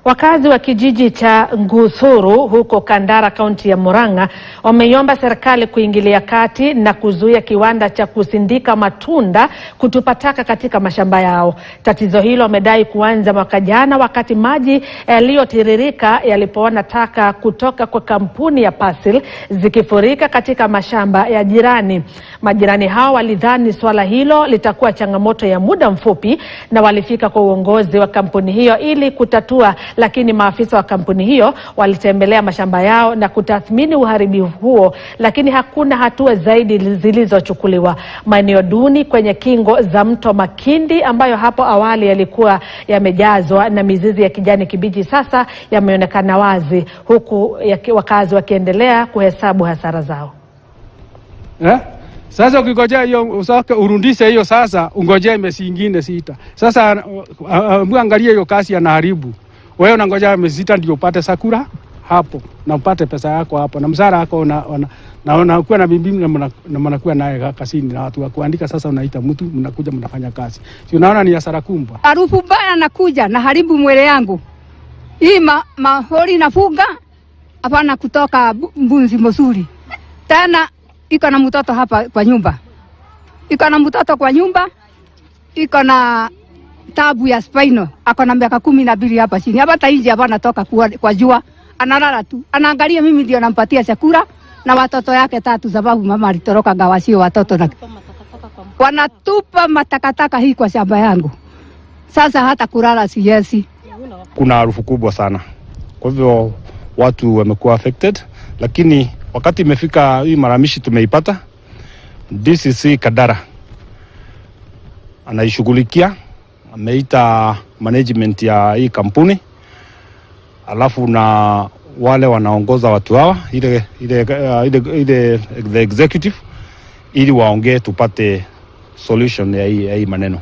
Wakazi wa kijiji cha Nguthuru huko Kandara, kaunti ya Murang'a, wameiomba serikali kuingilia kati na kuzuia kiwanda cha kusindika matunda kutupa taka katika mashamba yao. Tatizo hilo wamedai kuanza mwaka jana wakati maji yaliyotiririka yalipoona taka kutoka kwa kampuni ya Pasil zikifurika katika mashamba ya jirani. Majirani hao walidhani swala hilo litakuwa changamoto ya muda mfupi na walifika kwa uongozi wa kampuni hiyo ili kutatua, lakini maafisa wa kampuni hiyo walitembelea mashamba yao na kutathmini uharibifu huo, lakini hakuna hatua zaidi zilizochukuliwa. Maeneo duni kwenye kingo za mto Makindi ambayo hapo awali yalikuwa yamejazwa na mizizi ya kijani kibichi sasa yameonekana wazi, huku wakazi wakiendelea kuhesabu hasara zao. Sasa ukingojea hiyo usaka urundishe hiyo, sasa ungojea miezi ingine 6. Sasa muangalie hiyo kasi anaharibu. Wewe unangoja miezi 6 ndio upate sakura hapo na upate pesa yako hapo na msara wako na unakuwa na bibi na mnakuwa naye kasini na watu wa kuandika. Sasa unaita mtu, mnakuja mnafanya kazi. Si unaona ni hasara kubwa. Harufu mbaya nakuja na haribu mwele yangu. Hii mahori nafuga hapana kutoka mbunzi mzuri. Tena iko na mtoto hapa kwa nyumba. Iko na mtoto kwa nyumba. Iko na tabu ya spino. Ako na miaka 12 hapa chini. Hapa tainji hapa anatoka kwa jua. Analala tu. Anaangalia mimi ndio nampatia chakula na watoto yake 3 sababu mama alitoroka ngawasio watoto na wanatupa matakataka hii kwa shamba yangu. Sasa hata kulala siwezi. Kuna harufu kubwa sana. Kwa hivyo watu wamekuwa affected, lakini wakati imefika hii maramishi tumeipata. DCC Kandara anaishughulikia, ameita management ya hii kampuni, alafu na wale wanaongoza watu hawa the executive, ili waongee tupate solution ya hii maneno.